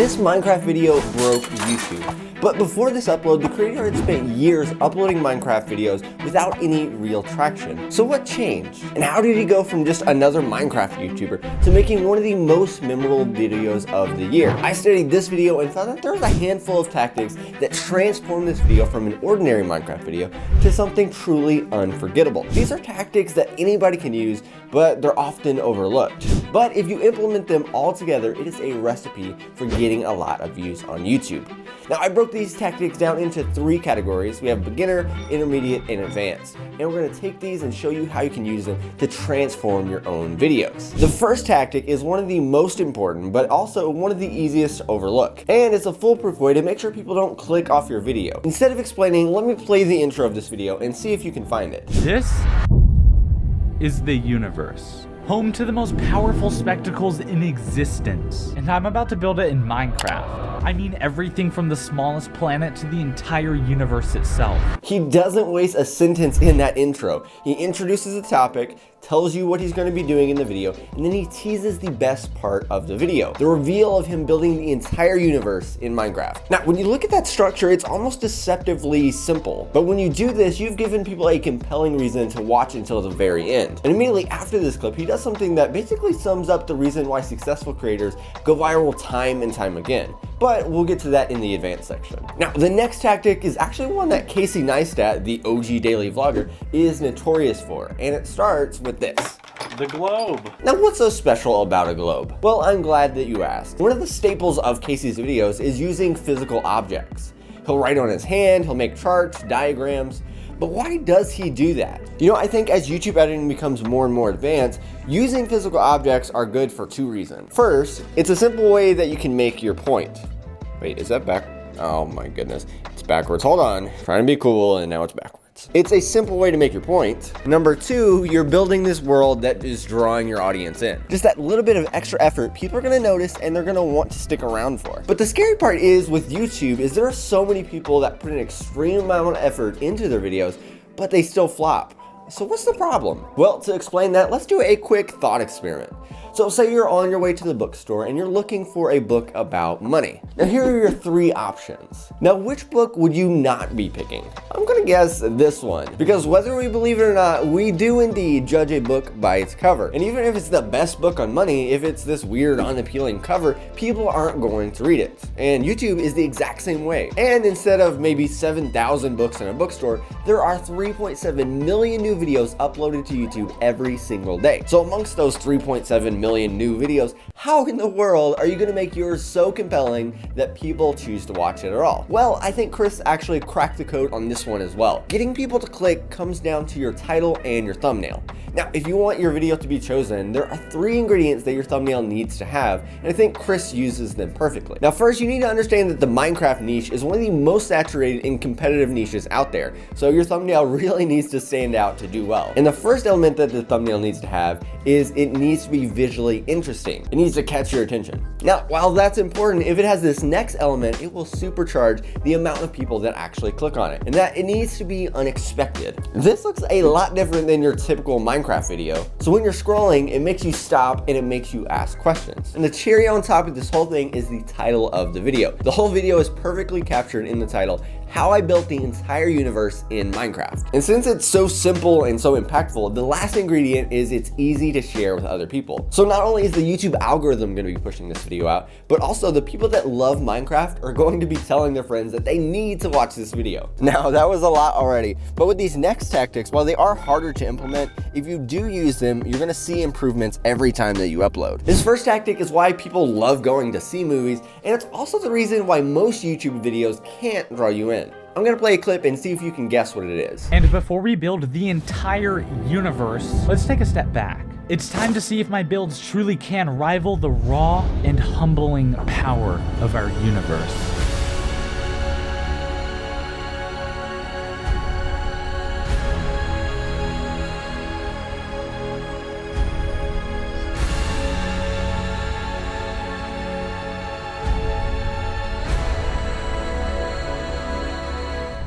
This Minecraft video broke YouTube. But before this upload, the creator had spent years uploading Minecraft videos without any real traction. So what changed? And how did he go from just another Minecraft YouTuber to making one of the most memorable videos of the year? I studied this video and found that there was a handful of tactics that transformed this video from an ordinary Minecraft video to something truly unforgettable. These are tactics that anybody can use, but they're often overlooked. But if you implement them all together, it is a recipe for getting a lot of views on YouTube. Now, I broke these tactics down into 3 categories. We have beginner, intermediate, and advanced. And we're gonna take these and show you how you can use them to transform your own videos. The first tactic is one of the most important, but also one of the easiest to overlook. And it's a foolproof way to make sure people don't click off your video. Instead of explaining, let me play the intro of this video and see if you can find it. This is the universe, home to the most powerful spectacles in existence. And I'm about to build it in Minecraft. I mean everything from the smallest planet to the entire universe itself. He doesn't waste a sentence in that intro. He introduces the topic, tells you what he's going to be doing in the video, and then he teases the best part of the video, the reveal of him building the entire universe in Minecraft. Now, when you look at that structure, it's almost deceptively simple. But when you do this, you've given people a compelling reason to watch until the very end. And immediately after this clip, he does something that basically sums up the reason why successful creators go viral time and time again. But we'll get to that in the advanced section. Now, the next tactic is actually one that Casey Neistat, the OG daily vlogger, is notorious for, and it starts with this. The globe. Now, what's so special about a globe? Well, I'm glad that you asked. One of the staples of Casey's videos is using physical objects. He'll write on his hand, he'll make charts, diagrams, but why does he do that? You know, I think as YouTube editing becomes more and more advanced, using physical objects are good for 2 reasons. First, it's a simple way that you can make your point. Wait, is that back? Oh my goodness, it's backwards. Hold on, trying to be cool and now it's backwards. It's a simple way to make your point. Number 2, you're building this world that is drawing your audience in. Just that little bit of extra effort, people are gonna notice and they're gonna want to stick around for. But the scary part is with YouTube is there are so many people that put an extreme amount of effort into their videos, but they still flop. So what's the problem? Well, to explain that, let's do a quick thought experiment. So say you're on your way to the bookstore and you're looking for a book about money. Now here are your 3 options. Now which book would you not be picking? I'm gonna guess this one, because whether we believe it or not, we do indeed judge a book by its cover. And even if it's the best book on money, if it's this weird, unappealing cover, people aren't going to read it. And YouTube is the exact same way. And instead of maybe 7,000 books in a bookstore, there are 3.7 million new videos uploaded to YouTube every single day. So amongst those 3.7 million new videos, how in the world are you going to make yours so compelling that people choose to watch it at all? Well, I think Chris actually cracked the code on this one as well. Getting people to click comes down to your title and your thumbnail. Now, if you want your video to be chosen, there are 3 ingredients that your thumbnail needs to have, and I think Chris uses them perfectly. Now, first, you need to understand that the Minecraft niche is one of the most saturated and competitive niches out there, so your thumbnail really needs to stand out to do well. And the first element that the thumbnail needs to have is it needs to be visually interesting. It needs to catch your attention. Now, while that's important, if it has this next element, it will supercharge the amount of people that actually click on it, and that it needs to be unexpected. This looks a lot different than your typical Minecraft video. So when you're scrolling, it makes you stop and it makes you ask questions. And the cherry on top of this whole thing is the title of the video. The whole video is perfectly captured in the title, How I Built the Entire Universe in Minecraft. And since it's so simple and so impactful, the last ingredient is it's easy to share with other people. So not only is the YouTube algorithm going to be pushing this video out, but also the people that love Minecraft are going to be telling their friends that they need to watch this video. Now, that was a lot already, but with these next tactics, while they are harder to implement, if you do use them, you're going to see improvements every time that you upload. This first tactic is why people love going to see movies, and it's also the reason why most YouTube videos can't draw you in. I'm gonna play a clip and see if you can guess what it is. And before we build the entire universe, let's take a step back. It's time to see if my builds truly can rival the raw and humbling power of our universe.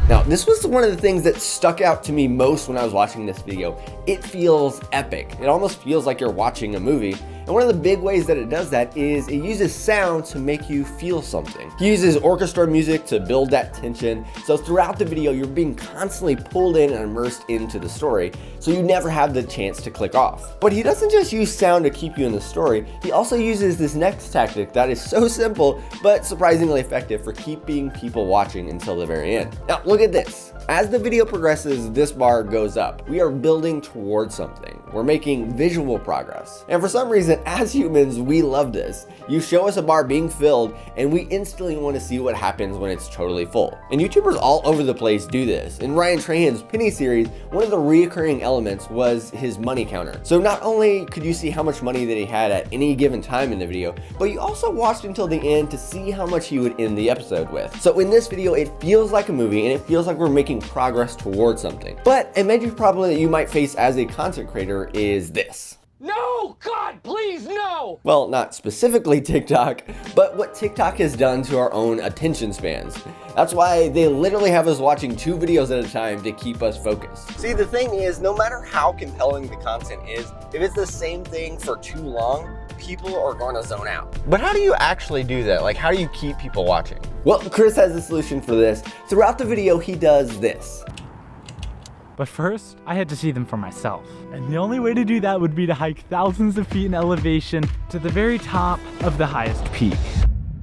Now, this was one of the things that stuck out to me most when I was watching this video. It feels epic. It almost feels like you're watching a movie. And one of the big ways that it does that is it uses sound to make you feel something. He uses orchestra music to build that tension, so throughout the video you're being constantly pulled in and immersed into the story, so you never have the chance to click off. But he doesn't just use sound to keep you in the story, he also uses this next tactic that is so simple but surprisingly effective for keeping people watching until the very end. Now look at this. As the video progresses, this bar goes up. We are building towards something. We're making visual progress. And for some reason, as humans, we love this. You show us a bar being filled, and we instantly want to see what happens when it's totally full. And YouTubers all over the place do this. In Ryan Trahan's Penny series, one of the reoccurring elements was his money counter. So not only could you see how much money that he had at any given time in the video, but you also watched until the end to see how much he would end the episode with. So in this video, it feels like a movie, and it feels like we're making progress towards something. But a major problem that you might face as a content creator is this. No! God, please, no! Well, not specifically TikTok, but what TikTok has done to our own attention spans. That's why they literally have us watching 2 videos at a time to keep us focused. See, the thing is, no matter how compelling the content is, if it's the same thing for too long, people are going to zone out. But how do you actually do that? Like, how do you keep people watching? Well, Chris has a solution for this. Throughout the video, he does this. But first, I had to see them for myself. And the only way to do that would be to hike thousands of feet in elevation to the very top of the highest peak.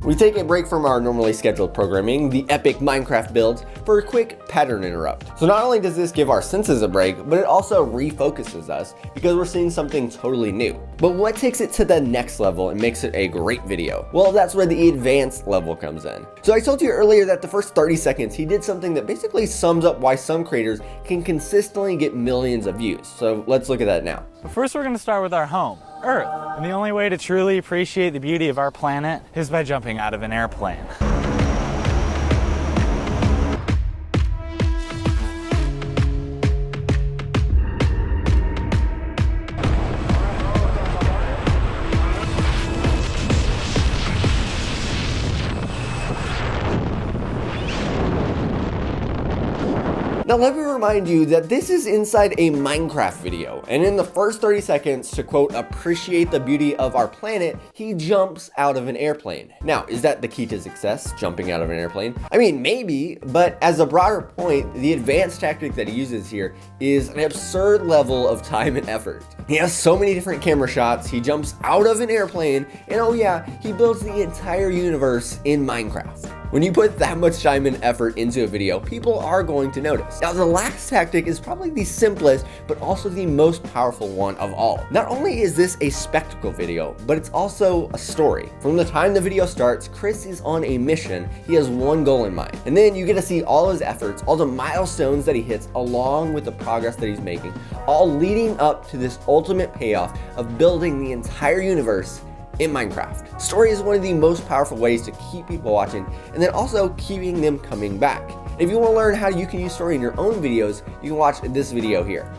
We take a break from our normally scheduled programming, the epic Minecraft builds, for a quick pattern interrupt. So not only does this give our senses a break, but it also refocuses us because we're seeing something totally new. But what takes it to the next level and makes it a great video? Well, that's where the advanced level comes in. So I told you earlier that the first 30 seconds, he did something that basically sums up why some creators can consistently get millions of views. So let's look at that now. But first we're going to start with our home, Earth. And the only way to truly appreciate the beauty of our planet is by jumping out of an airplane. Now let me remind you that this is inside a Minecraft video, and in the first 30 seconds, to quote, appreciate the beauty of our planet, he jumps out of an airplane. Now, is that the key to success, jumping out of an airplane? I mean, maybe, but as a broader point, the advanced tactic that he uses here is an absurd level of time and effort. He has so many different camera shots, he jumps out of an airplane, and oh yeah, he builds the entire universe in Minecraft. When you put that much time and effort into a video, people are going to notice. Now, the last tactic is probably the simplest, but also the most powerful one of all. Not only is this a spectacle video, but it's also a story. From the time the video starts, Chris is on a mission. He has one goal in mind. And then you get to see all his efforts, all the milestones that he hits, along with the progress that he's making, all leading up to this ultimate payoff of building the entire universe in Minecraft. Story is one of the most powerful ways to keep people watching, and then also keeping them coming back. If you want to learn how you can use story in your own videos, you can watch this video here.